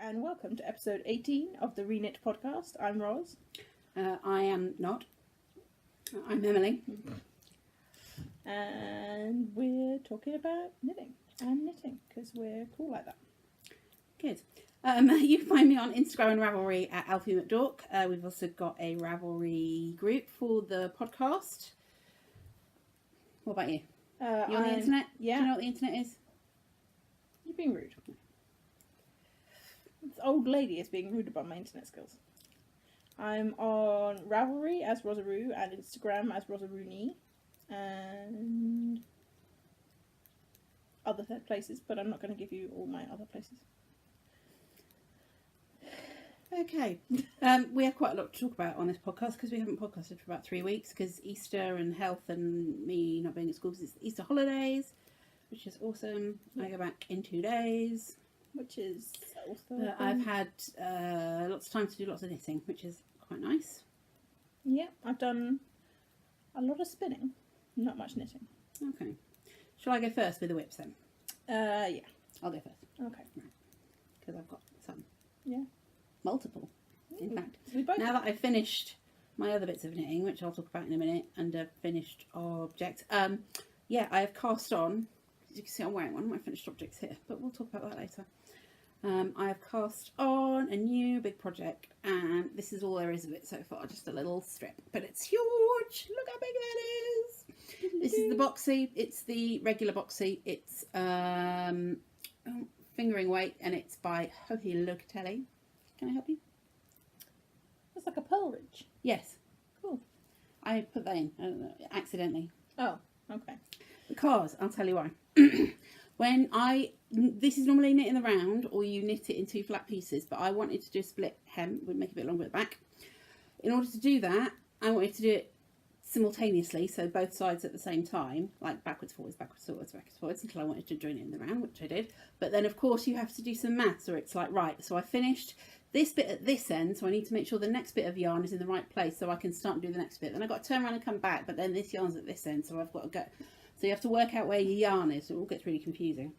and welcome to episode 18 of the Reknit podcast. I'm Roz. I am not. I'm Emily. And we're talking about knitting and knitting because we're cool like that. Good. You can find me on Instagram and Ravelry at Alfie McDork. We've also got a Ravelry group for the podcast. What about you? You on the internet? Yeah. Do you know what the internet is? You're being rude. This old lady is being rude about my internet skills. I'm on Ravelry as Rosaroo and Instagram as Rosarooney and other places, but I'm not going to give you all my other places. Okay. We have quite a lot to talk about on this podcast because we haven't podcasted for about 3 weeks because Easter and health and me not being at school because it's Easter holidays, which is awesome. I go back in 2 days. Which is also I've had lots of time to do lots of knitting, which is quite nice. Yeah, I've done a lot of spinning, not much knitting. Okay. Shall I go first with the whips then? Yeah. I'll go first. Okay. Because I've got some. Yeah. Multiple, in fact. We both Now that I've finished my other bits of knitting, which I'll talk about in a minute, and a finished object. Yeah, I have cast on. As you can see, I'm wearing one of my finished objects here, but we'll talk about that later. I have cast on a new big project, and this is all there is of it so far, just a little strip, but it's huge. Look how big that is. This is the boxy. It's the regular boxy. It's fingering weight, and it's by Hohi Locatelli. Can I help you? It's like a pearl ridge. Yes. Cool. I put that in accidentally. Oh, okay. Because I'll tell you why. This is normally knit in the round, or you knit it in 2 flat pieces, but I wanted to do a split hem, would make it a bit longer at the back. In order to do that, I wanted to do it simultaneously, so both sides at the same time, like backwards, forwards, backwards, forwards, backwards, forwards, until I wanted to join it in the round, which I did. But then, of course, you have to do some maths, or it's like, right, so I finished this bit at this end, so I need to make sure the next bit of yarn is in the right place so I can start and do the next bit. Then I've got to turn around and come back, but then this yarn's at this end, so I've got to go. So you have to work out where your yarn is, so it all gets really confusing.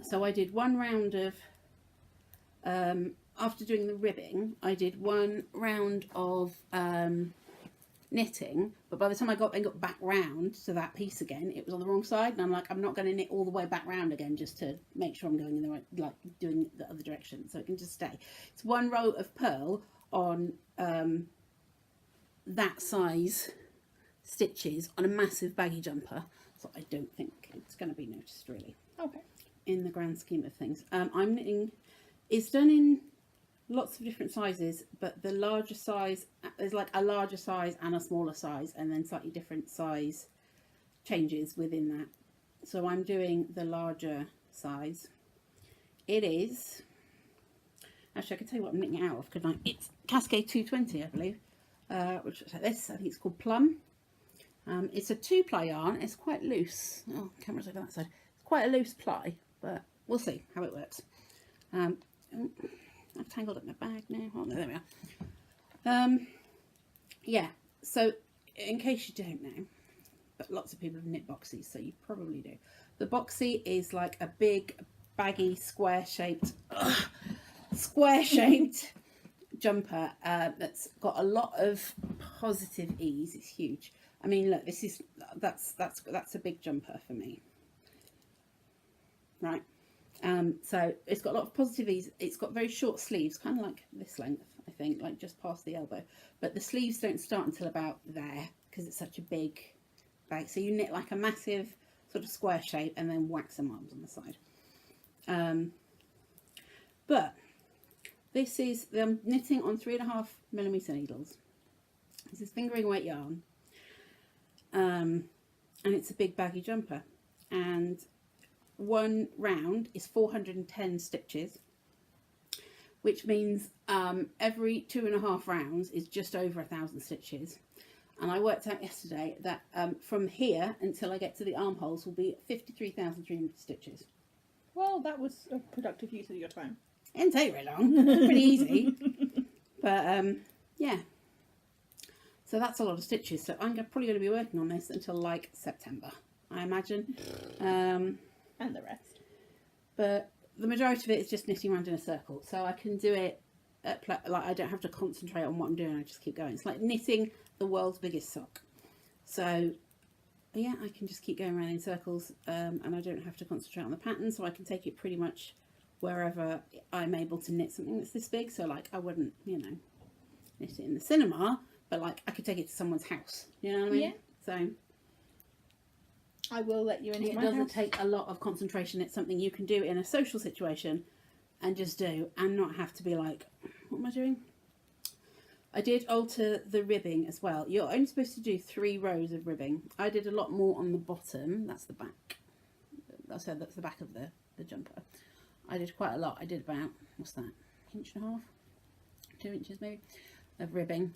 So I did one round of, after doing the ribbing, I did one round of knitting, but by the time I got back round to that piece again, it was on the wrong side, and I'm like, I'm not going to knit all the way back round again just to make sure I'm going in the right, like doing the other direction, so it can just stay. It's one row of purl on that size stitches on a massive baggy jumper, so I don't think it's going to be noticed really. Okay. In the grand scheme of things. I'm knitting, it's done in lots of different sizes, but the larger size, there's like a larger size and a smaller size, and then slightly different size changes within that. So I'm doing the larger size. It is, actually I can tell you what I'm knitting it out of, couldn't I? It's Cascade 220, I believe, which looks like this. I think it's called Plum. It's a 2-ply yarn. It's quite loose. Oh, camera's over that side. It's quite a loose ply, but we'll see how it works. I've tangled up my bag now. Oh, no, there we are. Yeah, so in case you don't know, but lots of people have knit boxies, so you probably do. The boxy is like a big, baggy, square-shaped jumper that's got a lot of positive ease. It's huge. I mean, look, that's a big jumper for me, right? So it's got a lot of positive ease. It's got very short sleeves, kind of like this length, I think, like just past the elbow. But the sleeves don't start until about there because it's such a big bag. So you knit like a massive sort of square shape and then whack some arms on the side. But this is, I'm knitting on 3.5mm needles. This is fingering weight yarn. And it's a big baggy jumper. And one round is 410 stitches, which means every 2.5 rounds is just over 1,000 stitches. And I worked out yesterday that from here until I get to the armholes will be 53,300 stitches. Well, that was a productive use of your time. It didn't take very long. It was pretty easy. But yeah. So that's a lot of stitches. So I'm probably going to be working on this until like September, I imagine. And the rest. But the majority of it is just knitting around in a circle, so I can do it at like I don't have to concentrate on what I'm doing. I just keep going. It's like knitting the world's biggest sock. So yeah, I can just keep going around in circles, and I don't have to concentrate on the pattern, so I can take it pretty much wherever I'm able to knit something that's this big. So like I wouldn't, you know, knit it in the cinema, but like I could take it to someone's house. You know what I mean? Yeah. So I will let you into it my doesn't house. take a lot of concentration. It's something you can do in a social situation and just do, and not have to be like, what am I doing? I did alter the ribbing as well. You're only supposed to do 3 rows of ribbing. I did a lot more on the bottom. That's the back. That's the back of the jumper. I did quite a lot. I did about, what's that, 1.5 inches, 2 inches maybe, of ribbing.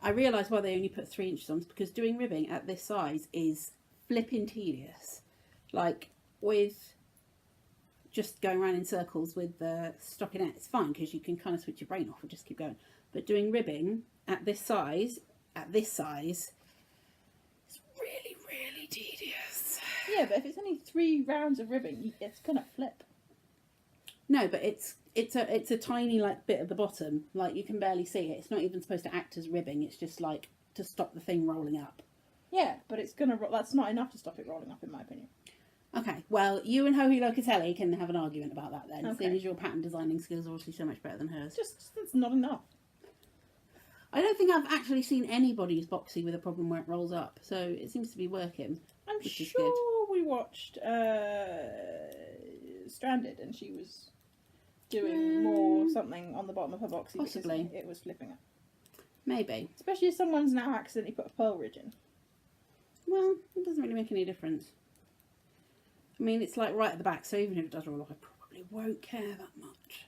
I realised why they only put 3 inches on, because doing ribbing at this size is flipping tedious. Like with just going around in circles with the stockinette, it's fine because you can kind of switch your brain off and just keep going. But doing ribbing at this size, it's really, really tedious. Yeah, but if it's only 3 rounds of ribbing, it's gonna flip. No, but it's a tiny like bit at the bottom, like you can barely see it. It's not even supposed to act as ribbing. It's just like to stop the thing rolling up. Yeah, but it's gonna. That's not enough to stop it rolling up, in my opinion. Okay, well, you and Hohi Locatelli can have an argument about that then, Okay. seeing as your pattern designing skills are obviously so much better than hers. Just that's not enough. I don't think I've actually seen anybody's boxy with a problem where it rolls up, so it seems to be working. I'm Which is sure we watched Stranded, and she was doing more something on the bottom of her boxy Possibly. because it was flipping up. Maybe. Especially if someone's now accidentally put a pearl ridge in. Well, it doesn't really make any difference. I mean, it's like right at the back, so even if it does roll off, I probably won't care that much.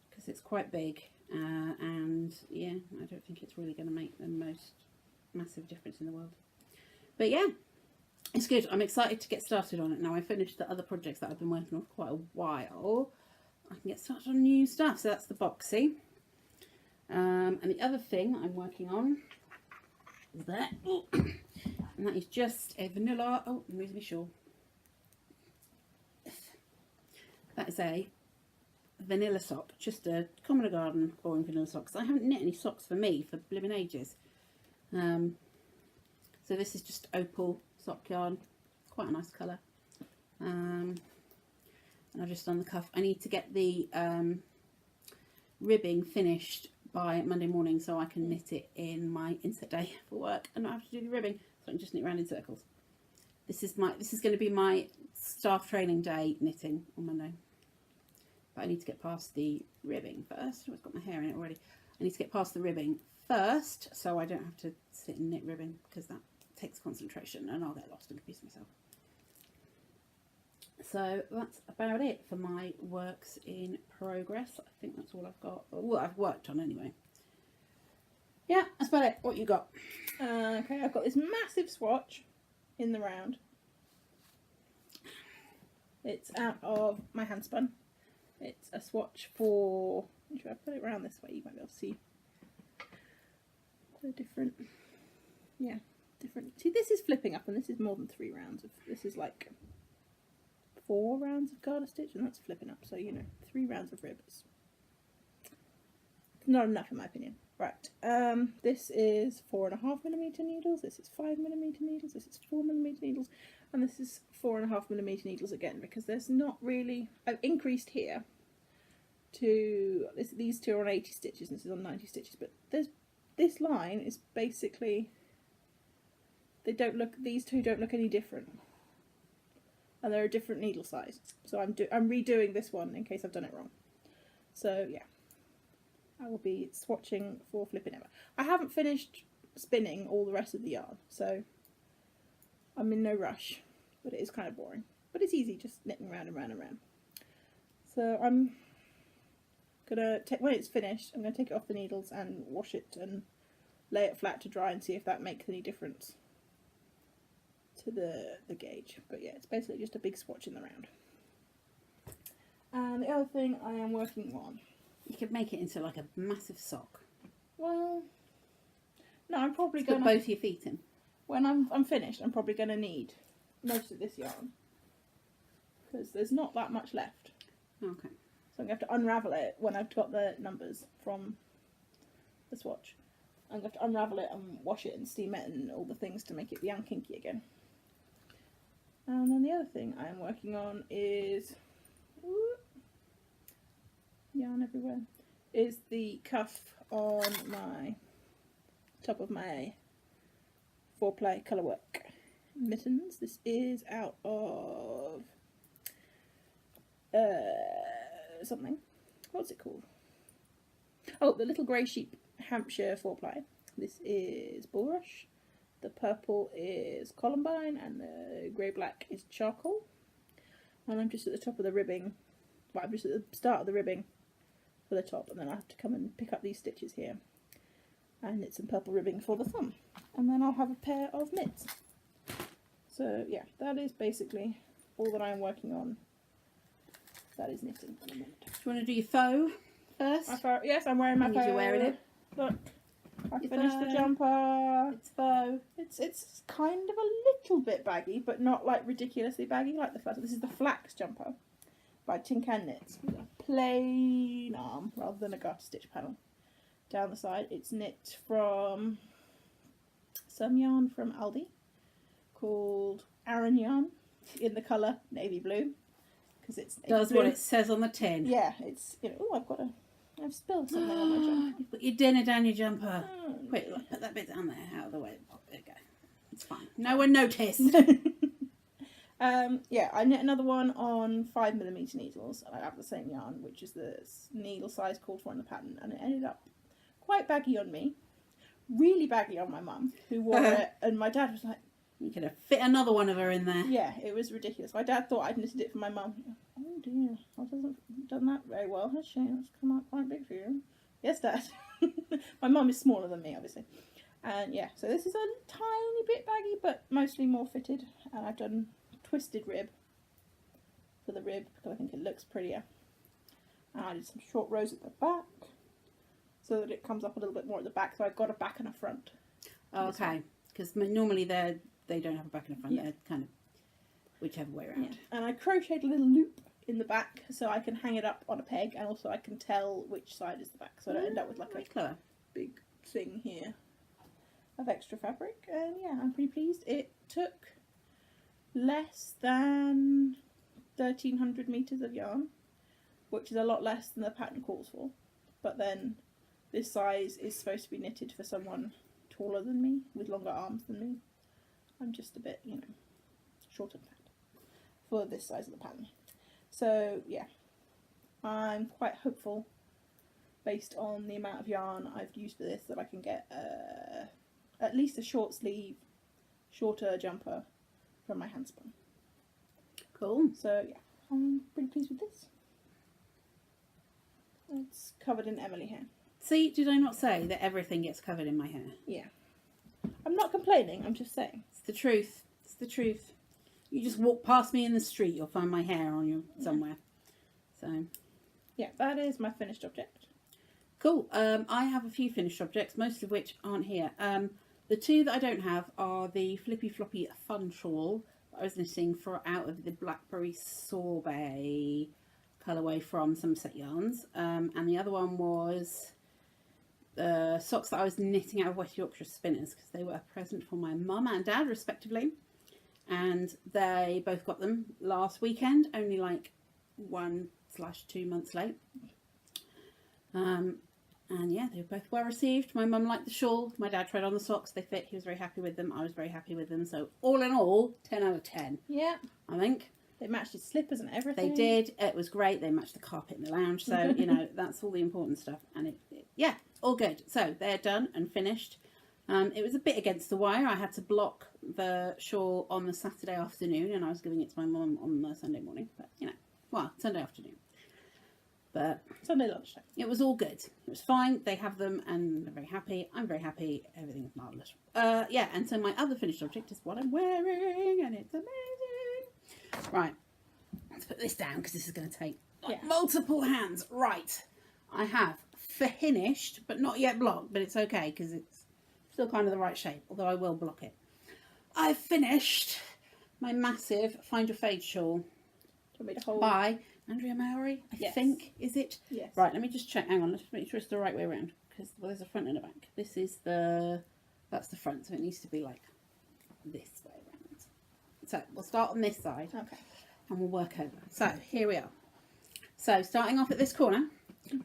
Because it's quite big, and yeah, I don't think it's really going to make the most massive difference in the world. But yeah, it's good. I'm excited to get started on it now. I finished the other projects that I've been working on for quite a while. I can get started on new stuff. So that's the boxy. And the other thing I'm working on is that, and that is just a vanilla, oh, I'm losing my shawl. That is a vanilla sock, just a common garden boring vanilla sock. I haven't knit any socks for me for blooming ages. So this is just Opal sock yarn, quite a nice colour. And I've just done the cuff. I need to get the ribbing finished by Monday morning so I can knit it in my inset day for work and not have to do the ribbing, so I can just knit around in circles. This is going to be my staff training day knitting on Monday. But I need to get past the ribbing first. Oh, it's got my hair in it already. I need to get past the ribbing first so I don't have to sit and knit ribbing, because that takes concentration and I'll get lost and confuse myself. So that's about it for my works in progress. I think that's all I've got. Well, I've worked on anyway. Yeah, that's about it. What you got? Okay, I've got this massive swatch in the round. It's out of my handspun. It's a swatch for, should I put it around this way? You might be able to see the different, yeah, different. See, this is flipping up and this is more than 3 rounds of, this is like 4 rounds of garter stitch and that's flipping up. So, you know, 3 rounds of ribs. Not enough in my opinion. Right, this is 4.5mm needles, this is 5mm needles, this is 4mm needles, and this is 4.5mm needles again, because there's not really, I've increased here to, these two are on 80 stitches and this is on 90 stitches, but this line is basically, these two don't look any different, and they're a different needle size, so I'm redoing this one in case I've done it wrong. So yeah, I will be swatching for flipping ever. I haven't finished spinning all the rest of the yarn, so I'm in no rush, but it is kind of boring. But it's easy, just knitting round and round and round. So I'm gonna take, when it's finished, I'm gonna take it off the needles and wash it and lay it flat to dry and see if that makes any difference to the gauge. But yeah, it's basically just a big swatch in the round. And the other thing I am working on, You could make it into like a massive sock. well, no, I'm probably Just put gonna, both your feet in. when I'm finished, I'm probably gonna need most of this yarn because there's not that much left. Okay. So I'm going to have to unravel it when I've got the numbers from the swatch. I'm going to have to unravel it and wash it and steam it and all the things to make it be unkinky again. And then the other thing I am working on is... yarn everywhere. Is the cuff on my top of my 4-ply colourwork mittens. This is out of something. What's it called? Oh, the Little Grey Sheep Hampshire 4-ply. This is Bulrush. The purple is Columbine and the grey-black is Charcoal. And I'm just at the top of the ribbing. Well, I'm just at the start of the ribbing for the top, and then I have to come and pick up these stitches here and knit some purple ribbing for the thumb, and then I'll have a pair of mitts. So yeah, that is basically all that I'm working on. That is knitting at the moment. Do you want to do your faux first? Yes, I'm wearing my faux. You're wearing it. Look, I Your finished the faux. jumper. It's faux. It's kind of a little bit baggy, but not like ridiculously baggy like the first. This is the flax jumper by Tin Can Knits, with a plain arm rather than a garter stitch panel down the side. It's knit from some yarn from Aldi called Aran yarn in the colour navy blue, because it's navy Does blue. what it says on the tin. Yeah, it's, you know. Oh, I've spilled something on my jumper. You've put your dinner down your jumper. Oh, Wait, look, put that bit down there, out of the way. There you go. It's fine. No one noticed. Yeah, I knit another one on 5mm needles, and I have the same yarn, which is the needle size called for on the pattern, and it ended up quite baggy on me, really baggy on my mum, who wore it, and my dad was like, You could have fit another one of her in there. yeah, it was ridiculous. My dad thought I'd knitted it for my mum. Oh dear, I hasn't done that very well, has she? It's come out quite big for you. Yes, Dad. My mum is smaller than me, obviously. And yeah, so this is a tiny bit baggy, but mostly more fitted, and I've done twisted rib for the rib because I think it looks prettier, and I did some short rows at the back so that it comes up a little bit more at the back, so I've got a back and a front. Okay, because normally they don't have a back and a front. Yeah. They're kind of whichever way around. Yeah. And I crocheted a little loop in the back so I can hang it up on a peg, and also I can tell which side is the back, so I don't end up with like Very a clever. big thing here of extra fabric. And yeah, I'm pretty pleased. It took less than 1,300 meters of yarn, which is a lot less than the pattern calls for, but then this size is supposed to be knitted for someone taller than me with longer arms than me. I'm just a bit, you know, shorter than that for this size of the pattern. So yeah, I'm quite hopeful based on the amount of yarn I've used for this that I can get at least a short sleeve, shorter jumper from my handspun. Cool. So yeah, I'm pretty pleased with this. It's covered in Emily hair. See, did I not say that everything gets covered in my hair? Yeah. I'm not complaining, I'm just saying. It's the truth. It's the truth. You just walk past me in the street, you'll find my hair on you somewhere. So, Yeah, that is my finished object. cool. I have a few finished objects, most of which aren't here. The two that I don't have are the Flippy Floppy Fun Shawl that I was knitting for out of the Blackberry Sorbet colourway from Somerset Yarns. And the other one was socks that I was knitting out of West Yorkshire Spinners because they were a present for my mum and dad respectively, and they both got them last weekend, only like 1/2 months late. And yeah, they were both well received. My mum liked the shawl, my dad tried on the socks, they fit, he was very happy with them, I was very happy with them, so all in all 10 out of 10 Yeah. I think. They matched his slippers and They everything. did. It was great. They matched the carpet in the lounge. So, you know, that's all the important stuff. And yeah, all good. So they're done and finished. It was a bit against the wire. I had to block the shawl on the Saturday afternoon and I was giving it to my mum on the Sunday morning. But, you know, well, Sunday afternoon. But Sunday lunchtime. it was all good. It was fine. They have them and they're very happy. I'm very happy. Everything is marvellous. Yeah, and so my other finished object is what I'm wearing and it's amazing. Right, let's put this down because this is going to take multiple hands. Right, I have finished, but not yet blocked, but it's okay because it's still kind of the right shape, although I will block it. I've finished my massive Find Your Fade shawl Do you want me to hold? by Andrea Mowry, I Yes. think, is it? Yes. Right, let me just check. Hang on, let's make sure it's the right way around. Because there's a front and a back. This is that's the front, so it needs to be like this way around. So we'll start on this side. Okay. And we'll work over. So here we are. So starting off at this corner,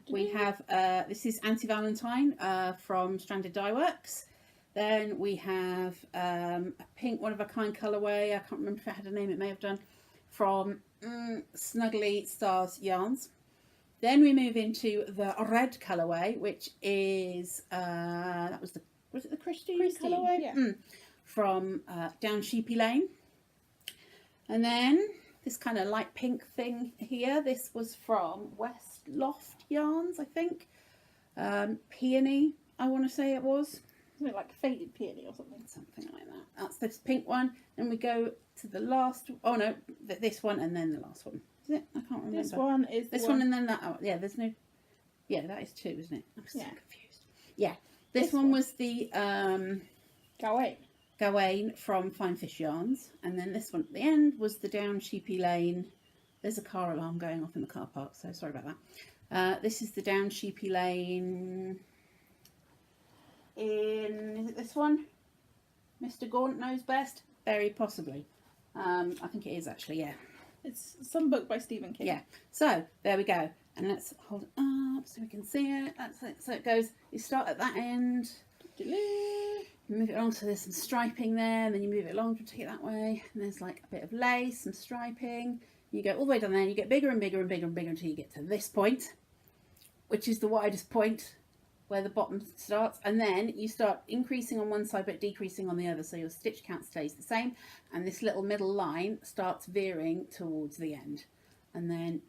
we have, this is Anti-Valentine from Stranded Dye Works. Then we have a pink one of a kind colourway. I can't remember if it had a name, it may have done, from Snuggly Stars Yarns. Then we move into the red colourway, which is, was it the Christine colourway? Yeah. From down Sheepy Lane. And then this kind of light pink thing here, this was from West Loft Yarns, I think. Peony, I want to say it was. Isn't it like faded peony or something? Something like that. That's this pink one. Then we go to the last, oh no, this one and then the last one. Is it? I can't remember. This one is this one and then that. Oh, yeah, there's no, yeah, that is two, isn't it? I'm so confused. Yeah, this one was the Gawain from Fine Fish Yarns, and then this one at the end was the down Sheepy Lane. There's a car alarm going off in the car park, so sorry about that. This is the down Sheepy Lane. Is it this one? Mr. Gaunt knows best. Very possibly. I think it is actually. Yeah. It's some book by Stephen King. Yeah. So there we go, and let's hold it up so we can see it. That's it. So it goes. You start at that end. You move it along, so there's some striping there, and then you move it along to take it that way, and there's like a bit of lace, some striping. You go all the way down there, and you get bigger and bigger and bigger and bigger until you get to this point, which is the widest point where the bottom starts, and then you start increasing on one side but decreasing on the other, so your stitch count stays the same, and this little middle line starts veering towards the end, and then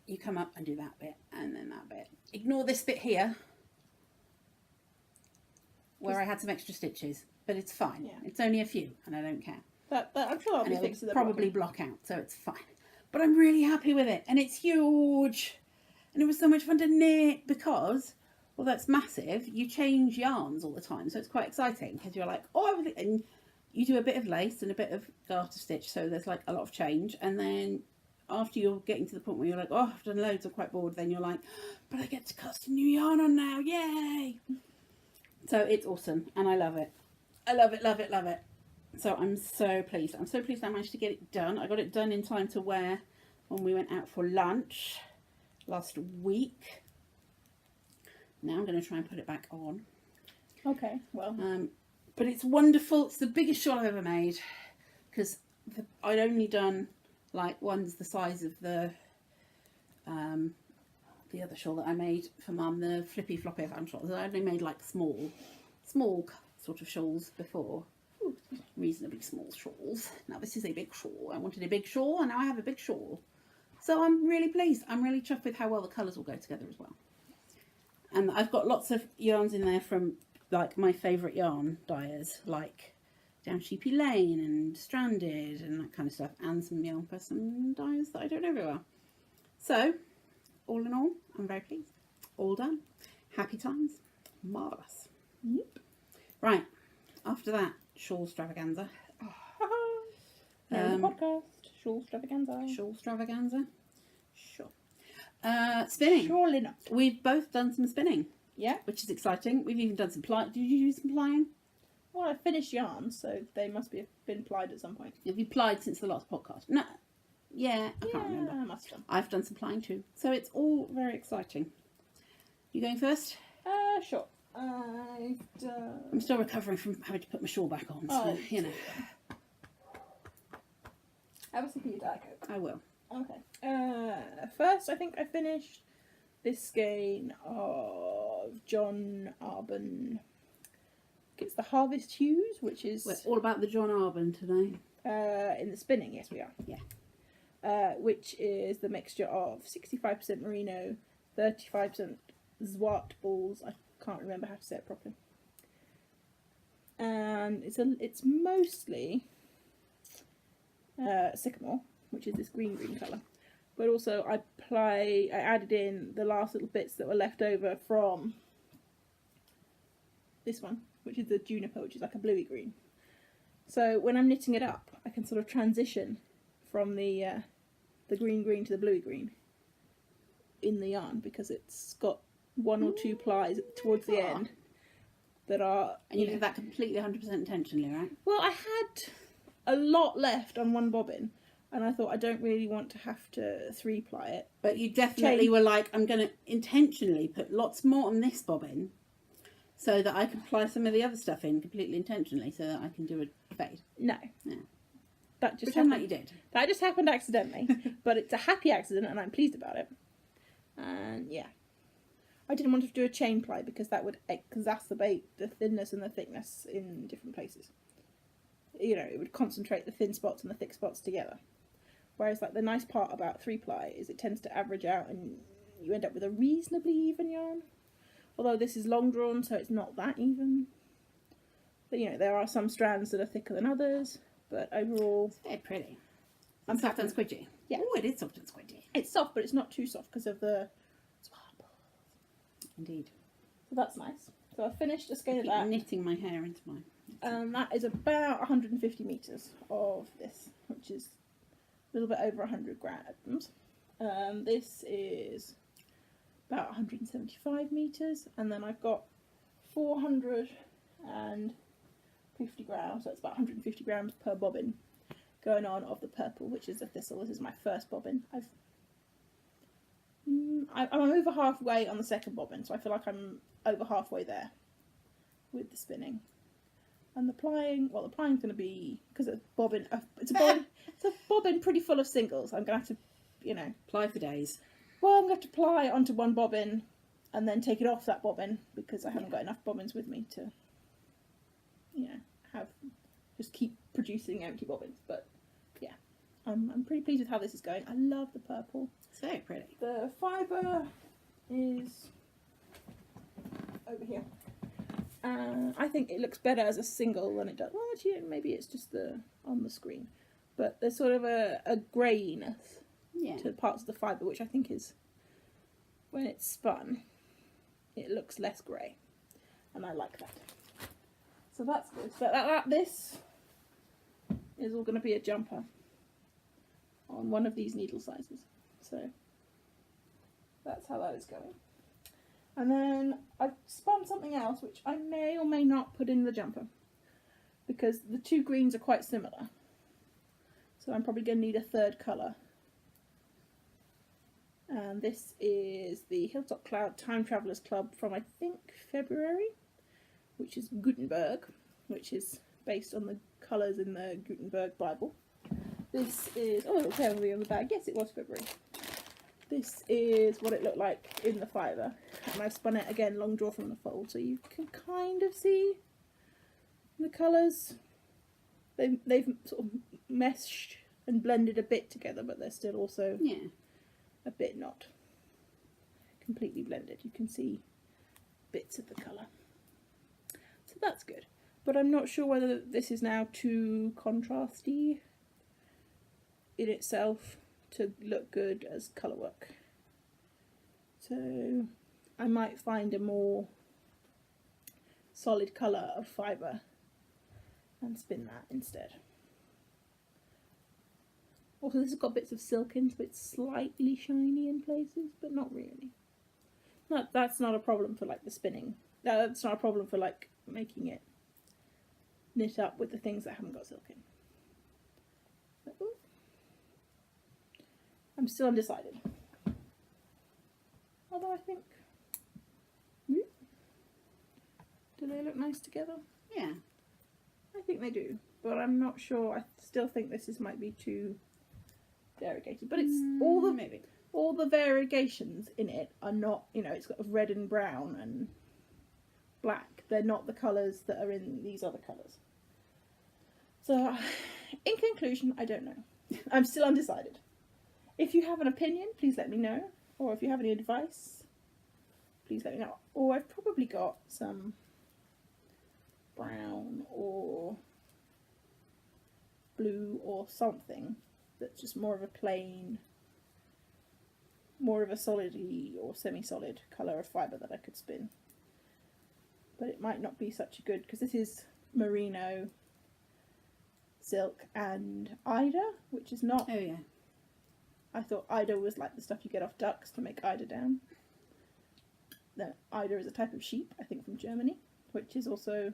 you come up and do that bit and then that bit. Ignore this bit here where I had some extra stitches, but it's fine. Yeah. It's only a few and I don't care. But I'm sure I'll And be it fixed will with probably block out, so it's fine. But I'm really happy with it, and it's huge, and it was so much fun to knit because, well, that's massive. You change yarns all the time, so it's quite exciting because you're like, oh, everything, and you do a bit of lace and a bit of garter stitch, so there's like a lot of change, and then after you're getting to the point where you're like, oh, I've done loads, I'm quite bored, then you're like, but I get to cast a new yarn on now, yay! So it's awesome, and I love it. I love it, love it, love it. So I'm so pleased. I'm so pleased I managed to get it done. I got it done in time to wear when we went out for lunch last week. Now I'm going to try and put it back on. Okay, well. But it's wonderful. It's the biggest shawl I've ever made because I'd only done like ones the size of the other shawl that I made for Mum, the flippy floppy shawl. I only made like small sort of shawls before. Ooh, reasonably small shawls. Now this is a big shawl. I wanted a big shawl and now I have a big shawl. So I'm really pleased. I'm really chuffed with how well the colours will go together as well. And I've got lots of yarns in there from like my favourite yarn dyers, like down Sheepy Lane and Stranded and that kind of stuff, and some yarn for some dyers that I don't know very well. So all in all, I'm very pleased. All done. Happy times. Marvellous. Yep. Right. After that, Shawlstravagnza. Name of the podcast. Shawlstravagnza. Shawlstravagnza. Sure. Spinning. Surely not. We've both done some spinning. Yeah. Which is exciting. We've even done some plying. Did you do some plying? Well, I finished yarns, so they must have been plied at some point. Have you plied since the last podcast? No. Yeah, I can't remember. I must have. I've done some plying too. So it's all very exciting. You going first? Sure. I've done... I'm still recovering from having to put my shawl back on, so, you know. Have a sip of your Diet Coke. I will. Okay. First, I think I finished this skein of John Arbon. It's the Harvest Hues, which is... We're all about the John Arbon today. In the spinning, yes we are. Yeah. Which is the mixture of 65% merino, 35% swatch balls. I can't remember how to say it properly. And it's mostly sycamore, which is this green colour. But also I added in the last little bits that were left over from this one, which is the juniper, which is like a bluey green. So when I'm knitting it up, I can sort of transition from the green to the bluey green in the yarn because it's got 1 or 2 plies towards the end that are... And you did that completely 100% intentionally, right? Well, I had a lot left on one bobbin, and I thought I don't really want to have to 3-ply it. But you definitely were like, I'm going to intentionally put lots more on this bobbin so that I can ply some of the other stuff in completely intentionally so that I can do a fade. No. Yeah. That just Pretend happened. like you did. That just happened accidentally, but it's a happy accident and I'm pleased about it. And yeah. I didn't want to do a chain ply because that would exacerbate the thinness and the thickness in different places. You know, it would concentrate the thin spots and the thick spots together. Whereas like the nice part about 3-ply is it tends to average out and you end up with a reasonably even yarn. Although this is long drawn, so it's not that even. But you know, there are some strands that are thicker than others, but overall... It's very pretty. I'm It's soft happy. and squidgy. Yeah. Oh, it is soft and squidgy. It's soft, but it's not too soft because of the... Indeed. So that's nice. So I've finished a skein of Keep that. knitting my hair into mine. And that is about 150 metres of this, which is a little bit over 100 grams. This is about 175 metres, and then I've got 450 grams, so it's about 150 grams per bobbin going on of the purple, which is a thistle. This is my first bobbin. I'm over halfway on the second bobbin, so I feel like I'm over halfway there with the spinning. And the plying, well, the plying's going to be, because it's it's a bobbin pretty full of singles. I'm going to have to, you know... Ply for days. Well, I'm going to have to ply onto one bobbin and then take it off that bobbin because I haven't got enough bobbins with me to, you know, just keep producing empty bobbins. But yeah, I'm pretty pleased with how this is going. I love the purple. It's very pretty. The fibre is over here. I think it looks better as a single than it does. Well, actually, maybe it's just on the screen. But there's sort of a greyness to the parts of the fibre, which I think is, when it's spun, it looks less grey. And I like that. So that's good. So this is all going to be a jumper on one of these needle sizes. So that's how that is going. And then I've spun something else which I may or may not put in the jumper because the two greens are quite similar. So I'm probably going to need a third colour. And this is the Hilltop Cloud Time Travellers Club from I think February, which is Gutenberg, which is based on the colours in the Gutenberg Bible. This is, oh, it'll tell me on the bag, yes it was February. This is what it looked like in the fibre, and I spun it again long draw from the fold, so you can kind of see the colours. They've sort of meshed and blended a bit together, but they're still also a bit not completely blended. You can see bits of the colour, so that's good. But I'm not sure whether this is now too contrasty in itself to look good as colour work. So I might find a more solid colour of fibre and spin that instead. Also, this has got bits of silk in, so it's slightly shiny in places, but not really. That's not a problem for like the spinning. That's not a problem for like making it knit up with the things that haven't got silk in. But, I'm still undecided. Although I think... do they look nice together? Yeah. I think they do. But I'm not sure. I still think this might be too variegated. But it's all the variegations in it are not, you know, it's got red and brown and black. They're not the colours that are in these other colours. So, in conclusion, I don't know. I'm still undecided. If you have an opinion, please let me know. Or if you have any advice, please let me know. Or I've probably got some brown or blue or something that's just more of a plain, more of a solid-y or semi-solid colour of fibre that I could spin. But it might not be such a good, because this is merino, silk and Ida, which is not... Oh yeah. I thought eider was like the stuff you get off ducks to make eider down. No, eider is a type of sheep, I think, from Germany, which is also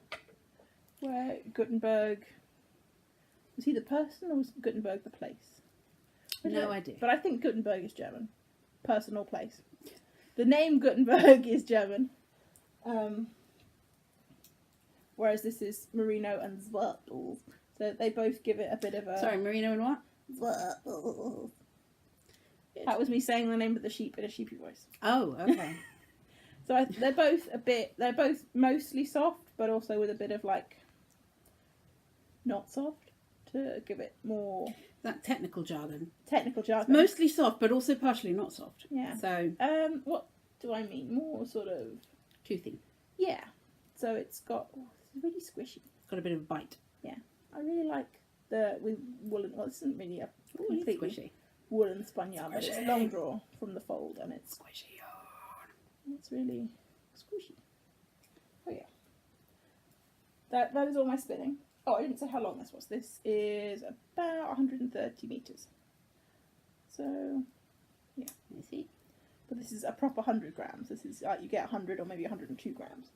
where Gutenberg... Was he the person or was Gutenberg the place? No idea. But I think Gutenberg is German. Person or place. The name Gutenberg is German. Whereas this is merino and swatch. So they both give it a bit of a... Sorry, merino and what? Swatch. That was me saying the name of the sheep in a sheepy voice. Oh, okay. So they're both mostly soft, but also with a bit of like, not soft, to give it more... That technical jargon. Technical jargon. Mostly soft, but also partially not soft. Yeah. So... what do I mean? More sort of... Toothy. Yeah. So it's got... Oh, it's really squishy. It's got a bit of a bite. Yeah. I really like the woolen... Well, this isn't really a completely squishy. Woolen spun yarn, but it's long draw from the fold, and it's... Squishy yarn. It's really squishy. Oh yeah. That is all my spinning. Oh, I didn't say how long this was. This is about 130 metres. So, yeah. You see? But this is a proper 100 grams. This is you get 100 or maybe 102 grams.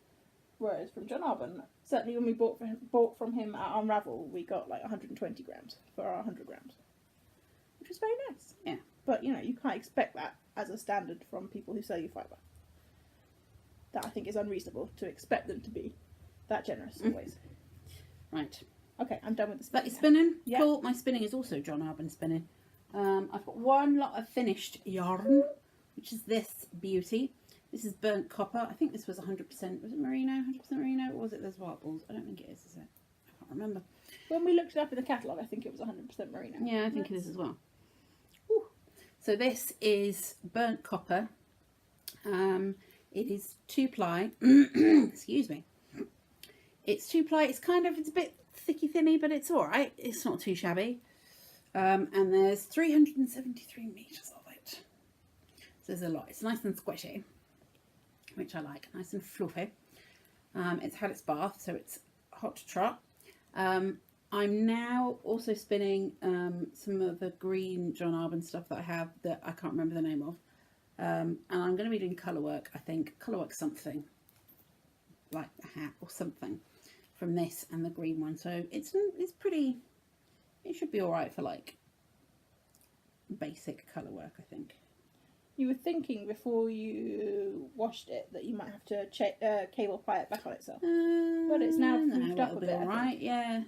Whereas from John Arbon, certainly when we bought from him at Unravel, we got like 120 grams for our 100 grams. Which was very nice. Yeah. But, you know, you can't expect that as a standard from people who sell you fibre. That I think is unreasonable to expect them to be that generous always. Right. Okay, I'm done with the That spinning. your spinning? Yeah. Cool. My spinning is also John Arbon spinning. I've got one lot of finished yarn, which is this beauty. This is burnt copper. I think this was 100%. Was it merino? 100% merino? Or was it those white balls? I don't think it is it? I can't remember. When we looked it up in the catalogue, I think it was 100% merino. Yeah, I think it is as well. Ooh. So this is burnt copper. It is 2-ply. Excuse me. It's 2-ply. It's a bit thicky thinny, but it's all right. It's not too shabby. And there's 373 metres of it. So there's a lot. It's nice and squishy, which I like. Nice and fluffy. It's had its bath, so it's hot to trot. I'm now also spinning some of the green John Arbon stuff that I have that I can't remember the name of. And I'm going to be doing colour work, I think. Colour work something. Like a hat or something from this and the green one. So it's pretty... It should be alright for like basic colour work, I think. You were thinking before you washed it that you might have to cable ply it back on itself. But it's now proofed up a bit. Alright, yeah.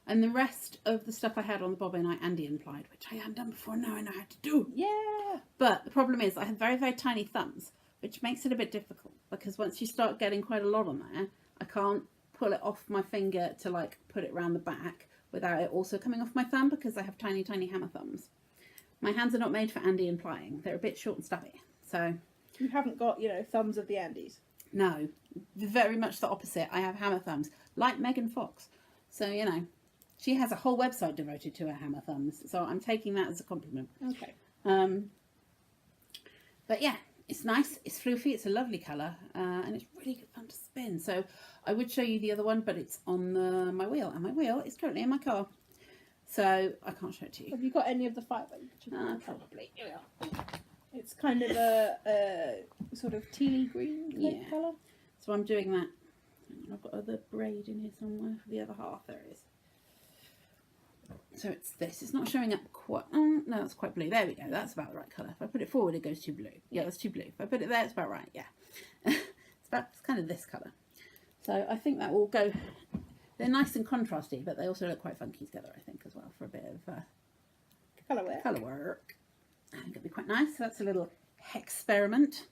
And the rest of the stuff I had on the bobbin I Andean plied, which I hadn't done before, now I know how to do. Yeah! But the problem is I have very, very tiny thumbs, which makes it a bit difficult, because once you start getting quite a lot on there, I can't pull it off my finger to like put it around the back without it also coming off my thumb, because I have tiny, tiny hammer thumbs. My hands are not made for Andean plying. They're a bit short and stubby. So You haven't got, you know, thumbs of the Andes. no, very much the opposite. I have hammer thumbs, like Megan Fox. So, you know, she has a whole website devoted to her hammer thumbs. So I'm taking that as a compliment. Okay. But yeah, it's nice, it's floofy, it's a lovely colour, and it's really good fun to spin. So I would show you the other one, but it's on my wheel, and my wheel is currently in my car. So I can't show it to you. Have you got any of the fibre? Probably. Yeah. It's kind of a sort of tealy green colour. So I'm doing that. I've got other braid in here somewhere for the other half. There it is. So it's this. It's not showing up quite... no, it's quite blue. There we go. That's about the right colour. If I put it forward, it goes too blue. Yeah, that's too blue. If I put it there, it's about right. Yeah. It's kind of this colour. So I think that will go... They're nice and contrasty, but they also look quite funky together, I think, as well, for a bit of colour work. I think it'll be quite nice. So that's a little experiment.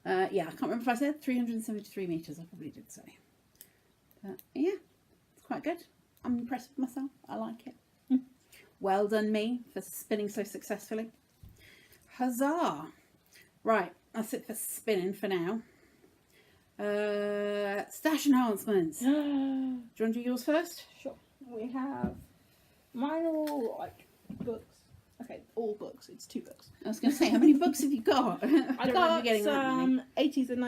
Yeah, I can't remember if I said 373 metres. I probably did say. But yeah, it's quite good. I'm impressed with myself. I like it. Well done me for spinning so successfully. Huzzah! Right, that's it for spinning for now. Stash enhancements. Do you want to do yours first? Sure. We have... Mine are all, like, books. Okay, all books. It's 2 books. I was going to say, how many books have you got? I got some 80s and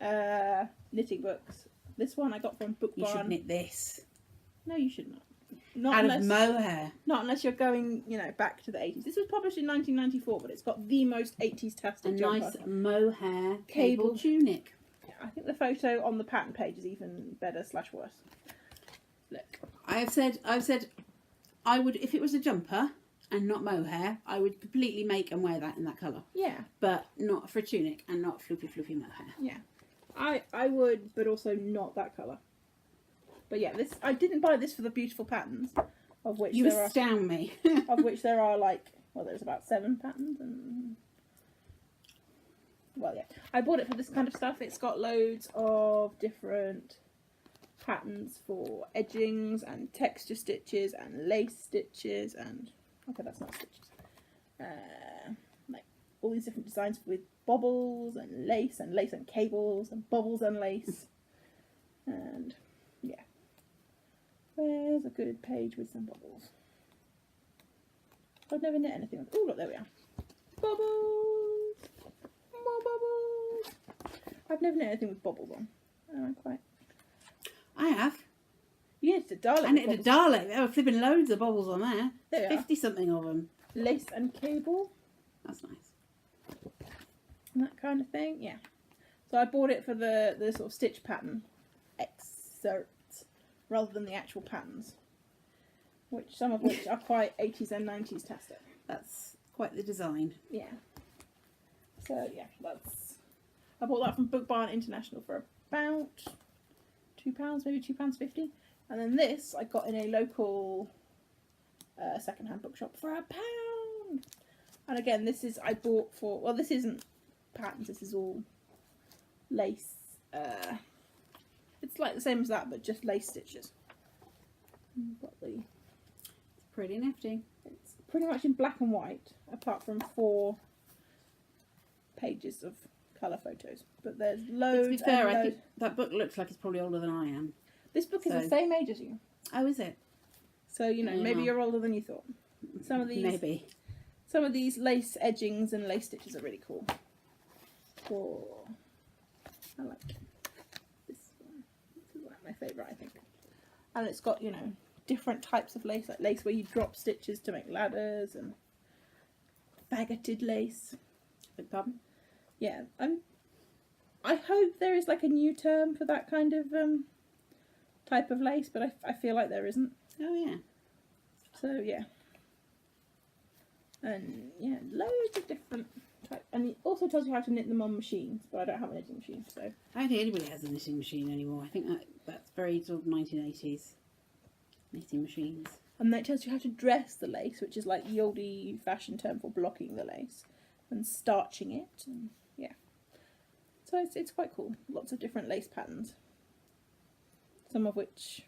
90s knitting books. This one I got from Book You Barn. should knit this. No, you should not. Not out of mohair. Not unless you're going, you know, back to the 80s. This was published in 1994, but it's got the most 80s-tastic A jumper. nice mohair Cable. cable tunic. I think the photo on the pattern page is even better / worse. Look. I've said I would, if it was a jumper and not mohair, I would completely make and wear that in that colour. Yeah. But not for a tunic and not fluffy mohair. Yeah. I would, but also not that colour. But yeah, this I didn't buy this for the beautiful patterns, of which You there astound me. are of which there are like, well, there's about 7 patterns, and well, yeah, I bought it for this kind of stuff. It's got loads of different patterns for edgings and texture stitches and lace stitches and okay, that's not stitches. Like all these different designs with bobbles and lace and cables and bobbles and lace and yeah. Where's a good page with some bubbles? I've never knit anything with. Oh, look, there we are. Bubbles! More bubbles! I've never knit anything with bubbles on. And I have. You knitted a Dalek. I knitted a Dalek. There were flipping loads of bubbles on there. There we are. 50 something of them. Lace and cable. That's nice. And that kind of thing. Yeah. So I bought it for the sort of stitch pattern excerpts rather than the actual patterns. Some of which are quite 80s and 90s tastic. That's quite the design. Yeah. So yeah, I bought that from Book Barn International for about £2, maybe £2.50. And then this I got in a local second-hand bookshop for £1. And again, I bought for, well, this isn't patterns, this is all lace. It's like the same as that, but just lace stitches. It's pretty nifty. It's pretty much in black and white, apart from 4 pages of colour photos. But there's loads. To be fair, and I loads. think that book looks like it's probably older than I am. This book is the same age as you. Oh, is it? So, you know, maybe you're older than you thought. Some of these lace edgings and lace stitches are really cool. I like this one. This is like my favourite, I think. And it's got, you know, different types of lace, like lace where you drop stitches to make ladders and faggoted lace. Big pardon? Yeah, I hope there is like a new term for that kind of type of lace, but I feel like there isn't. Oh yeah. So yeah. And yeah, loads of different types. And it also tells you how to knit them on machines, but I don't have a knitting machine, so. I don't think anybody has a knitting machine anymore. I think that's very sort of 1980s knitting machines. And then it tells you how to dress the lace, which is like the oldie fashion term for blocking the lace and starching it. And yeah. So it's quite cool. Lots of different lace patterns. Some of which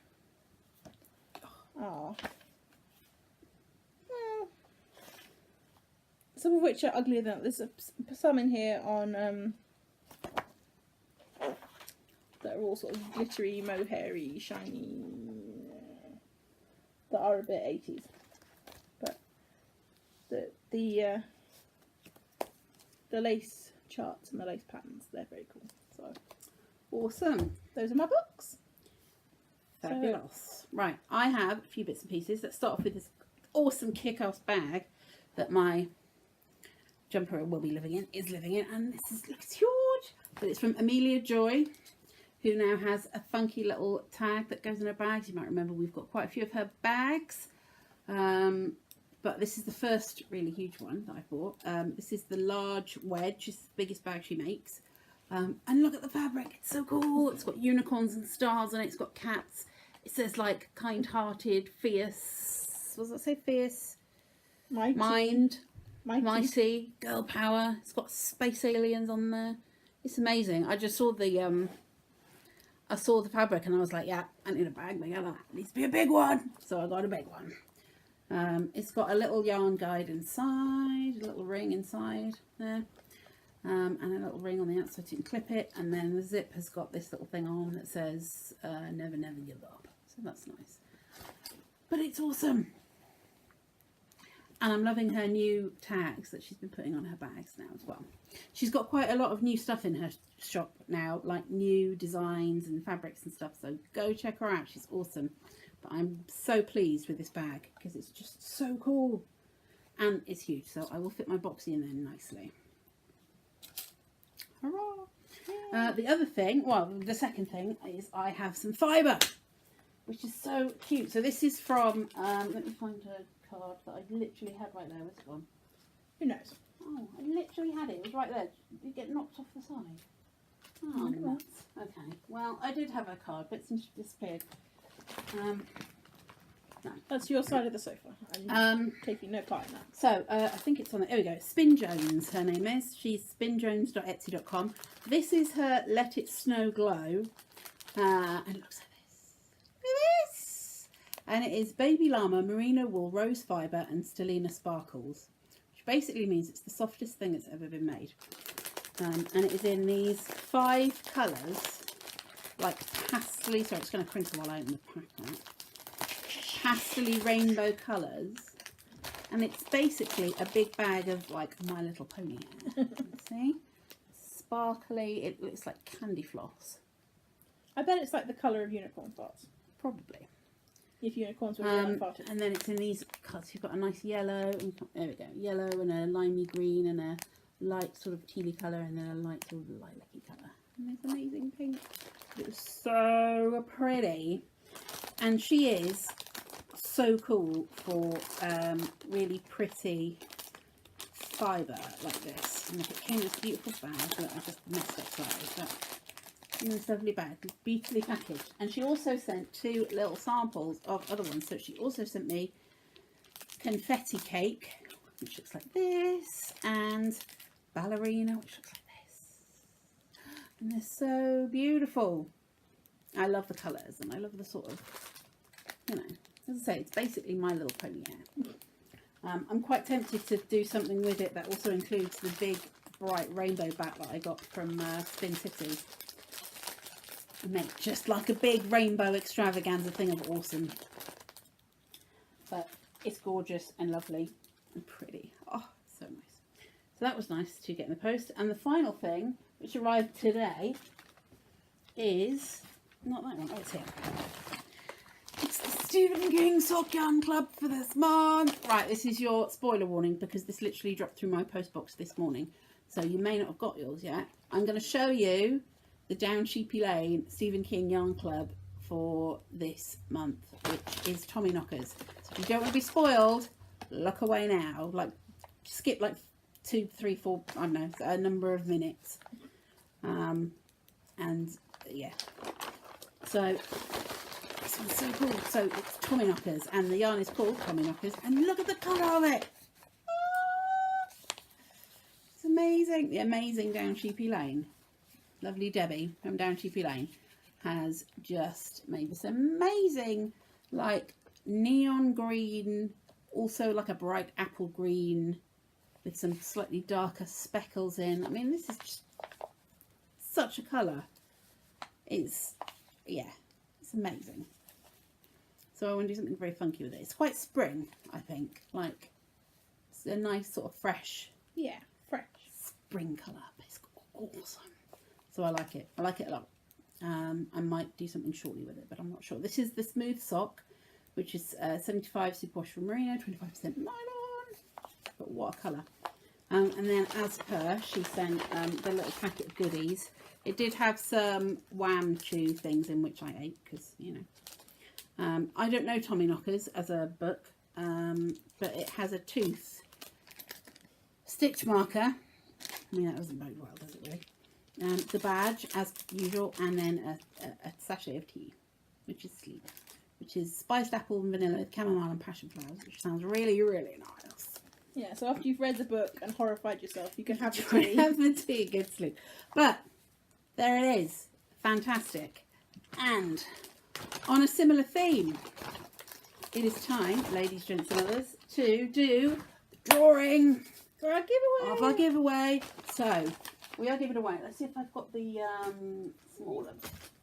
are some of which are uglier than others. There's some in here on that are all sort of glittery, mohairy, shiny, that are a bit 80s. But the lace charts and the lace patterns, they're very cool. So awesome. Those are my books. Fabulous. Right, I have a few bits and pieces. Let's start off with this awesome kick-ass bag that my jumper will be living in, and this looks huge. But it's from Amelia Joy, who now has a funky little tag that goes in her bags. You might remember we've got quite a few of her bags. But this is the first really huge one that I bought. This is the large wedge. It's the biggest bag she makes. And look at the fabric. It's so cool. It's got unicorns and stars on it. It's got cats. It says like kind-hearted, fierce. What does that say? Fierce? Mind. Mighty. Girl power. It's got space aliens on there. It's amazing. I just saw the fabric and I was like, yeah, I need a bag. It needs to be a big one. So I got a big one. It's got a little yarn guide inside, a little ring inside there, and a little ring on the outside so you can clip it, and then the zip has got this little thing on that says never give up, so that's nice. But it's awesome, and I'm loving her new tags that she's been putting on her bags now as well. She's got quite a lot of new stuff in her shop now, like new designs and fabrics and stuff, so go check her out. She's awesome. But I'm so pleased with this bag because it's just so cool. And it's huge, so I will fit my boxy in there nicely. Hurrah! The other thing, well, the second thing is I have some fibre, which is so cute. So this is from, let me find a card that I literally had right there. Where's it gone? Who knows? Oh, I literally had it. It was right there. Did it get knocked off the side? Oh, nuts. Okay. Well, I did have a card, but it's disappeared. No. That's your side of the sofa. I'm taking no part in that. So, I think it's on there. There we go. Spin Jones, her name is. She's spinjones.etsy.com. This is her Let It Snow Glow. And it looks like this. Look at this! And it is Baby Llama, Merino Wool, Rose Fibre and Stellina Sparkles. Which basically means it's the softest thing that's ever been made. And it is in these 5 colours. Like pastely. Sorry, it's going to crinkle while I open the pack out. Pastely rainbow colours, and it's basically a big bag of like My Little Pony hair. See, sparkly. It looks like candy floss. I bet it's like the colour of unicorn farts. Probably. If unicorns were really farted. And then it's in these colours. You've got a nice yellow. There we go. Yellow and a limey green and a light sort of tealy colour and then a light sort of lilac-y colour. And there's amazing pink. It was so pretty, and she is so cool for really pretty fibre like this. And it came in this beautiful bag that I just messed up slightly, but in this lovely bag, beautifully packaged. And she also sent 2 little samples of other ones. So she also sent me confetti cake, which looks like this, and ballerina, which looks like this. And they're so beautiful. I love the colours and I love the sort of, you know, as I say, it's basically My Little Pony hair. I'm quite tempted to do something with it that also includes the big bright rainbow bat that I got from Spin City. And make just like a big rainbow extravaganza thing of awesome. But it's gorgeous and lovely and pretty. Oh, so nice. So that was nice to get in the post. And the final thing, which arrived today, is not that one. Oh, it's here. It's the Stephen King Sock Yarn Club for this month. Right, this is your spoiler warning because this literally dropped through my post box this morning. So you may not have got yours yet. I'm going to show you the Down Sheepy Lane Stephen King Yarn Club for this month, which is Tommy Knockers. So if you don't want to be spoiled, look away now. Like, skip like 2, 3, 4, I don't know, a number of minutes. And yeah. So this one's so cool. So it's Tommy Knockers, and the yarn is called Tommy Knockers, and look at the colour of it. It's amazing. The amazing Down Sheepy Lane. Lovely Debbie from Down Sheepy Lane has just made this amazing, like, neon green, also like a bright apple green with some slightly darker speckles in. I mean, this is just such a colour. It's, yeah, it's amazing. So I want to do something very funky with it. It's quite spring, I think. Like, it's a nice sort of fresh, yeah, fresh spring colour. It's awesome. So I like it. I like it a lot. I might do something shortly with it, but I'm not sure. This is the Smooth Sock, which is 75 superwash from Merino, 25% nylon. But what a colour. And then as per, she sent the little packet of goodies. It did have some Wham Chew things in, which I ate because, you know. I don't know Tommy Knockers as a book, but it has a tooth stitch marker. I mean, that doesn't bode well, does it really? The badge, as usual, and then a sachet of tea, which is sleep, which is spiced apple and vanilla with chamomile and passion flowers, which sounds really, really nice. Yeah, so after you've read the book and horrified yourself, you can have the tea. Have the tea, good sleep. But there it is, fantastic. And on a similar theme, it is time, ladies, gents, and others, to do the drawing For our giveaway. of our giveaway. So we are giving away. Let's see if I've got the smaller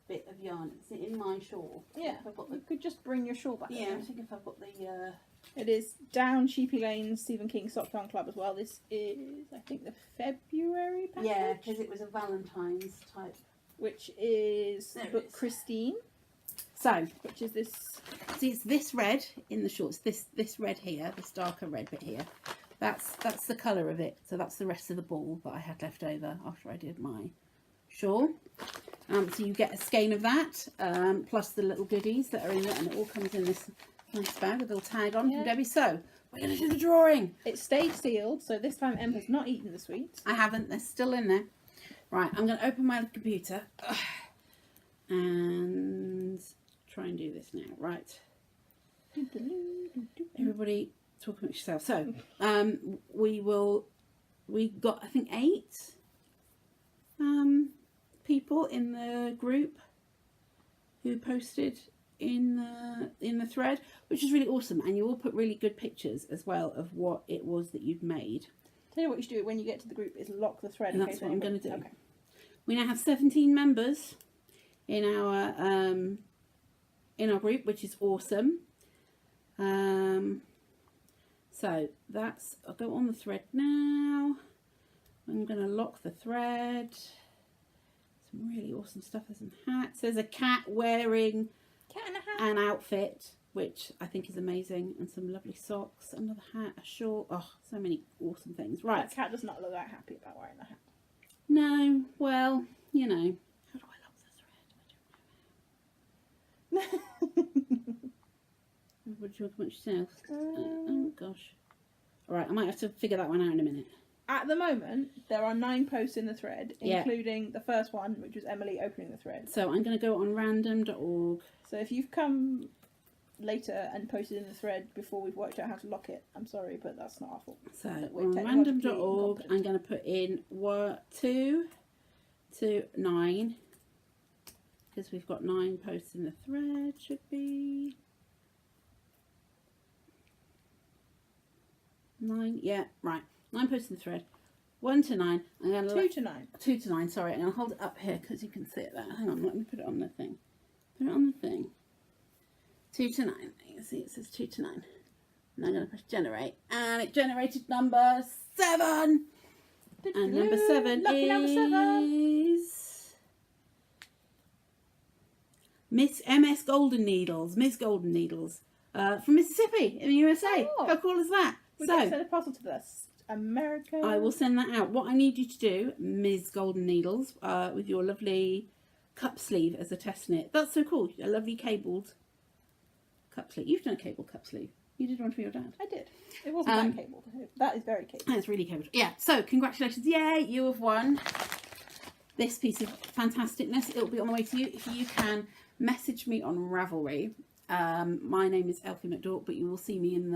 bit of yarn. It's in my shawl. Yeah, If I've got the, you could just bring your shawl back. yeah, I think if I've got the It is Down Sheepy Lane Stephen King Sock Yarn Club as well. This is, I think, the February package. yeah, because it was a Valentine's type. Which is There it book is. Christine. So, Which is this? see, it's this red in the shorts. This red here, this darker red bit here. That's the colour of it. So that's the rest of the ball that I had left over after I did my shawl. So you get a skein of that, plus the little goodies that are in it, and it all comes in this nice bag with a little tag on from Debbie. So we're going to do the drawing. It stayed sealed, so this time Em has not eaten the sweets. I haven't. They're still in there. Right, I'm going to open my computer and try and do this now. Right. Everybody talk amongst yourself. So, we got, I think, 8 people in the group who posted in the thread, which is really awesome. And you all put really good pictures as well of what it was that you'd made. Tell you what you should do when you get to the group is lock the thread. And in that's case what I'm going to do. Okay. We now have 17 members in our group, which is awesome. So that's, I'll go on the thread now. I'm going to lock the thread. Some really awesome stuff. There's some hats. There's a cat wearing an outfit, which I think is amazing, and some lovely socks, another hat, a shawl. Oh, so many awesome things. Right. That cat does not look that happy about wearing the hat. No, well, you know. How do I lock the thread? I don't know. What do you want yourself? Oh gosh. Alright, I might have to figure that one out in a minute. At the moment, there are 9 posts in the thread, including the first one, which was Emily opening the thread. So I'm going to go on random.org. So if you've come later and posted in the thread before we've worked out how to lock it, I'm sorry, but that's not our fault. So on random.org, I'm going to put in 2 to 9, because we've got 9 posts in the thread, should be 9, yeah, right, 9 posts in the thread, 1 to 9, I'm going to 2 to 9. 2 to 9, sorry, I'm going to hold it up here because you can see it there. Hang on, let me put it on the thing. Put it on the thing. 2 to 9. You can see it says 2 to 9. And I'm going to press generate. And it generated number 7. And number 7 Lucky number 7 is Miss MS Golden Needles. Miss Golden Needles. From Mississippi in the USA. Oh. How cool is that? We're going to send a parcel to this. America. I will send that out. What I need you to do, Ms. Golden Needles, with your lovely cup sleeve as a test knit. That's so cool. A lovely cabled cup sleeve. You've done a cabled cup sleeve. You did one for your dad. I did. It wasn't that cabled. That is very cabled. That's really cabled. Yeah. So congratulations. Yay, you have won this piece of fantasticness. It'll be on the way to you. If you can message me on Ravelry. My name is Elfie McDork, but you will see me in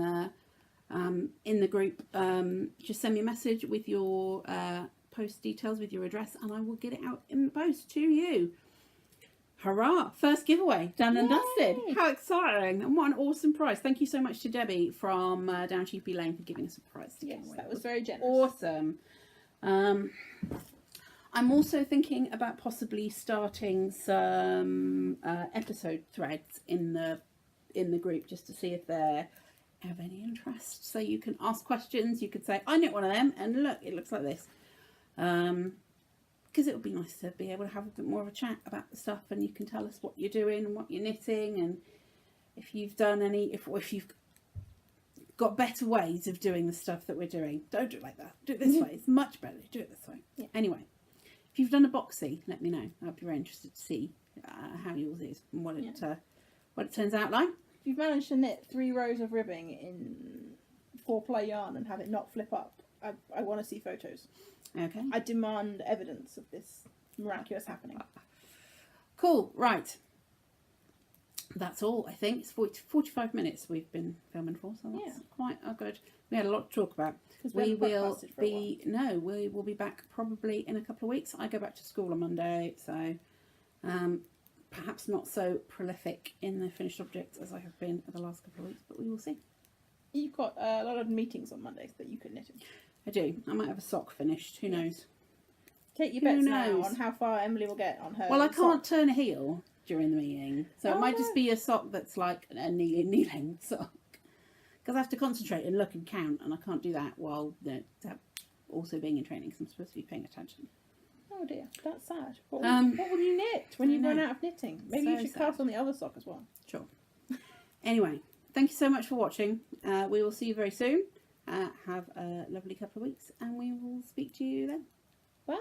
the group. Just send me a message with your post details, with your address, and I will get it out in the post to you. Hurrah! First giveaway done and dusted. How exciting! And what an awesome prize. Thank you so much to Debbie from down Sheepy Lane for giving us a prize to give away. That was very generous. Awesome. I'm also thinking about possibly starting some episode threads in the group, just to see if they have any interest. So you can ask questions. You could say, I knit one of them, and look, it looks like this. Because it would be nice to be able to have a bit more of a chat about the stuff, and you can tell us what you're doing and what you're knitting, and if you've done any, if you've got better ways of doing the stuff that we're doing. Don't do it like that. Do it this way. It's much better. Do it this way. Yeah. Anyway, if you've done a boxy, let me know. I'd be very interested to see how yours is and what it turns out like. If you've managed to knit 3 rows of ribbing in 4-ply yarn and have it not flip up, I want to see photos. Okay. I demand evidence of this miraculous happening. Cool. Right. That's all, I think. It's 45 minutes we've been filming for, so that's quite good. We had a lot to talk about. We will be back probably in a couple of weeks. I go back to school on Monday, so perhaps not so prolific in the finished objects as I have been for the last couple of weeks, but we will see. You've got a lot of meetings on Mondays that you could knit in. I do. I might have a sock finished. Who knows? Take your bets now on how far Emily will get on her. Well, I can't sock. turn a heel during the meeting, so it might just be a sock that's like a kneeling sock. Because I have to concentrate and look and count, and I can't do that while also being in training, because I'm supposed to be paying attention. Oh dear, that's sad. What will you knit when I you run know. out of knitting? Maybe So you should sad. cast on the other sock as well. Sure. Anyway, thank you so much for watching. We will see you very soon. Have a lovely couple of weeks, and we will speak to you then. Bye.